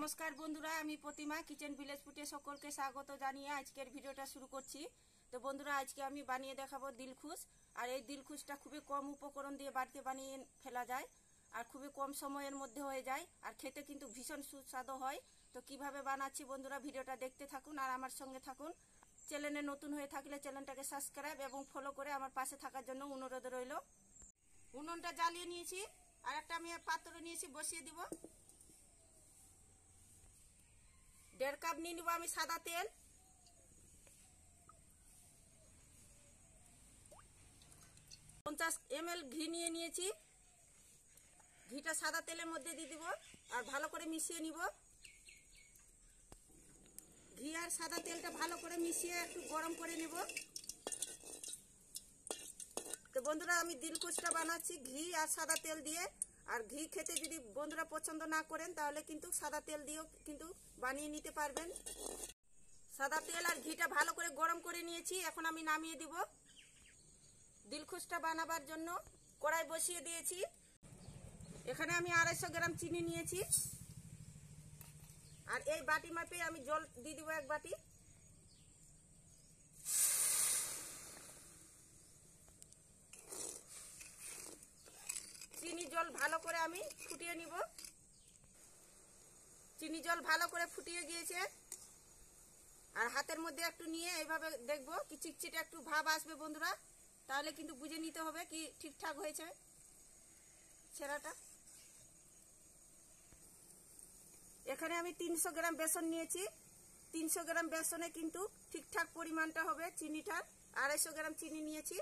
নমস্কার বন্ধুরা, আমি প্রতিমা কিচেন ভিলেজ ফুটে সকলকে স্বাগত জানিয়ে আজকের ভিডিওটা শুরু করছি। তো বন্ধুরা, আজকে আমি বানিয়ে দেখাবো দিলখুশ। আর এই দিলখুশটা খুবই কম উপকরণ দিয়ে বাড়িতে বানিয়ে ফেলা যায় আর খুবই কম সময়ের মধ্যে হয়ে যায় আর খেতে কিন্তু ভীষণ সুস্বাদু হয়। তো কিভাবে বানাচ্ছি বন্ধুরা, ভিডিওটা দেখতে থাকুন আর আমার সঙ্গে থাকুন। চ্যানেলে নতুন হয়ে থাকলে চ্যানেলটাকে সাবস্ক্রাইব এবং ফলো করে আমার পাশে থাকার জন্য অনুরোধ রইল। উনুনটা জ্বালিয়ে নিয়েছি আর একটা আমি পাত্র নিয়েছি, বসিয়ে দিব। 1.5 কাপ নিয়ে নিব আমি সাদা তেল। 50 ml ঘি নিয়ে নিয়েছি। ঘিটা সাদা তেলের মধ্যে দিয়ে দিব আর ভালো করে মিশিয়ে নিব। ঘি আর সাদা তেলটা ভালো করে মিশিয়ে একটু গরম করে নিব। তো বন্ধুরা, আমি দিলখুশটা বানাচ্ছি ঘি আর সাদা তেল দিয়ে। আর ঘি খেতে যদি বন্ধুরা পছন্দ না করেন তাহলে কিন্তু সাদা তেল দিয়েও কিন্তু বানিয়ে নিতে পারবেন। সাদা তেল আর ঘিটা ভালো করে গরম করে নিয়েছি, এখন আমি নামিয়ে দিব। দিলখুশটা বানাবার জন্য কড়াই বসিয়ে দিয়েছি। এখানে আমি 250 গ্রাম চিনি নিয়েছি আর এই বাটি মাপে আমি জল দিয়ে দিব 1 বাটি। চিনি জল ভালো করে আমি ফুটিয়ে নিব। চিনি জল ভালো করে ফুটিয়ে গিয়েছে আর হাতের মধ্যে একটু নিয়ে এইভাবে দেখবো কি চিটচিটে একটু ভাব আসবে বন্ধুরা, তাহলে কিন্তু বুঝে নিতে হবে কি ঠিকঠাক হয়েছে ছেঁড়াটা। এখানে আমি 300 গ্রাম বেসন নিয়েছি। 300 গ্রাম বেসনে কিন্তু ঠিকঠাক পরিমাণটা হবে চিনিটার। 250 গ্রাম চিনি নিয়েছি,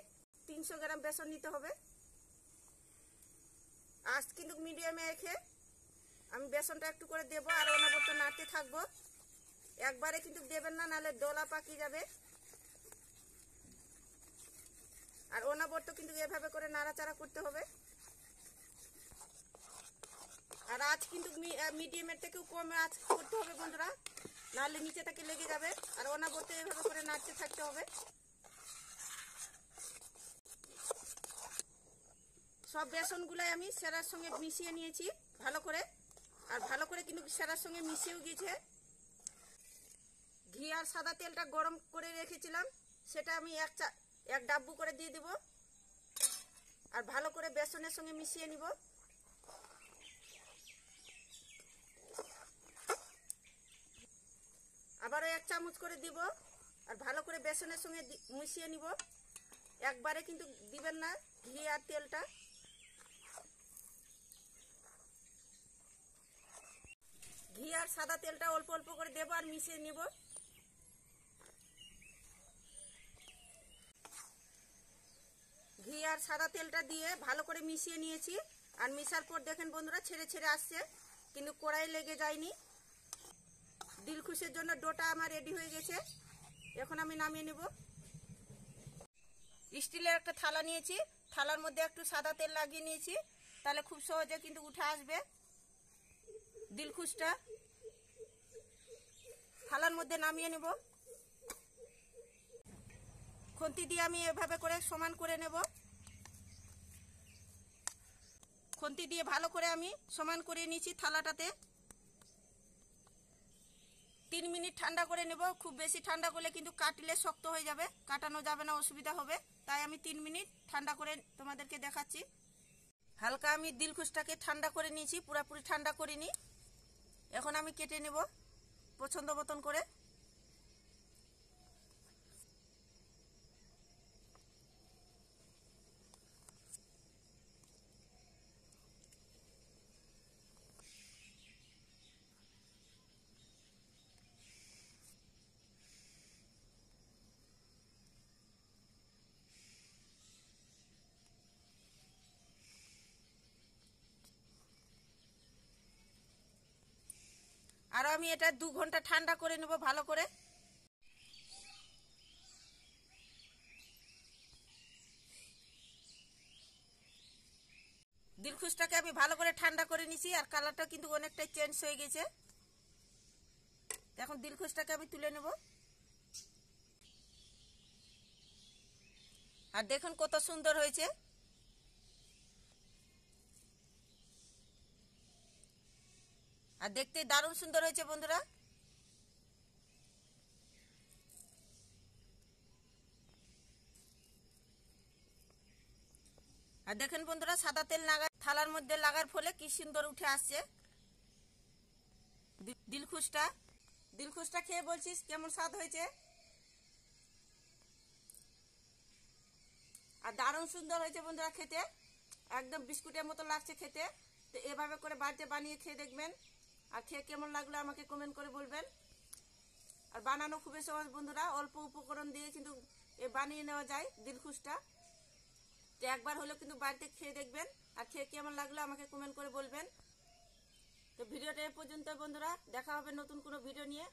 300 গ্রাম বেসন নিতে হবে। আজ কিন্তু মিডিয়ামে রেখে আমি বেসনটা একটু করে দেব আর অনবরত নাড়তে থাকবো। একবারে কিন্তু দেবেন না, নাহলে দলা পাকিয়ে যাবে। আর অনবরত কিন্তু এভাবে করে নাড়াচাড়া করতে হবে। আর আজ কিন্তু মিডিয়ামের থেকেও কম আঁচ করতে হবে বন্ধুরা, নাহলে নিচে থেকে লেগে যাবে। আর অনবরত এভাবে করে নাড়তে থাকতে হবে। সব বেসনগুলাই আমি সেরার সঙ্গে মিশিয়ে নিয়েছি ভালো করে। আর ভালো করে কিন্তু সেরার সঙ্গে মিশিয়েও গিয়েছে। ঘি আর সাদা তেলটা গরম করে রেখেছিলাম, সেটা আমি এক ডাব্বু করে দিয়ে দিব আর ভালো করে বেসনের সঙ্গে মিশিয়ে নিব। আবারও 1 চামচ করে দিব আর ভালো করে বেসনের সঙ্গে মিশিয়ে নিব। একবারে কিন্তু দিবেন না ঘি আর তেলটা। ঘি আর সাদা তেলটা অল্প অল্প করে দেব আর মিশিয়ে নিব। ঘি আর সাদা তেলটা দিয়ে ভালো করে মিশিয়ে নিয়েছি। আর মিশার পর দেখেন বন্ধুরা, ছেড়ে ছেড়ে আসছে, কিন্তু কড়াই লেগে যায়নি। দিলখুশের জন্য ডোটা আমার রেডি হয়ে গেছে। এখন আমি নামিয়ে নেব। স্টিলের একটা থালা নিয়েছি, থালার মধ্যে একটু সাদা তেল লাগিয়ে নিয়েছি, তাহলে খুব সহজে কিন্তু উঠে আসবে দিলখুশটা। থালার মধ্যে নামিয়ে নেব। খুন্তি দিয়ে আমি এভাবে করে সমান করে নেব। খুন্তি দিয়ে ভালো করে আমি সমান করে নিয়েছি থালাটাতে। 3 মিনিট ঠান্ডা করে নেব। খুব বেশি ঠান্ডা করলে কিন্তু কাটলে শক্ত হয়ে যাবে, কাটানো যাবে না, অসুবিধা হবে। তাই আমি 3 মিনিট ঠান্ডা করে তোমাদেরকে দেখাচ্ছি। হালকা আমি দিলখুশটাকে ঠান্ডা করে নিয়েছি, পুরোপুরি ঠান্ডা করিনি। এখন আমি কেটে নেব পছন্দ মতন করে। আর আমি এটা 2 ঘন্টা ঠান্ডা করে নেব ভালো করে। দিলখুশটাকে আমি ভালো করে ঠান্ডা করে নিছি আর কালারটা কিন্তু অনেকটাই চেঞ্জ হয়ে গেছে। এখন দিলখুশটাকে আমি তুলে নেব। আর দেখুন কত সুন্দর হয়েছে। আর দেখতে দারুণ সুন্দর হয়েছে বন্ধুরা। আর দেখেন বন্ধুরা, সাদা তেল থালার মধ্যে লাগার ফলে কি সুন্দর উঠে আসছে দিলখুশটা। দিলখুশটা খেয়ে বলছিস কেমন স্বাদ হয়েছে। আর দারুণ সুন্দর হয়েছে বন্ধুরা খেতে, একদম বিস্কুটের মতো লাগছে খেতে। তো এভাবে করে বাড়িতে বানিয়ে খেয়ে দেখবেন, আর খেয়ে কেমন লাগলো আমাকে কমেন্ট করে বলবেন। আর বানানো খুবই সহজ বন্ধুরা, অল্প উপকরণ দিয়ে কিন্তু বানিয়ে নেওয়া যায় দিলখুশটা। তো একবার হলেও কিন্তু বাড়িতে খেয়ে দেখবেন, আর খেয়ে কেমন লাগলো আমাকে কমেন্ট করে বলবেন। তো ভিডিওটা এ পর্যন্ত বন্ধুরা, দেখা হবে নতুন কোনো ভিডিও নিয়ে।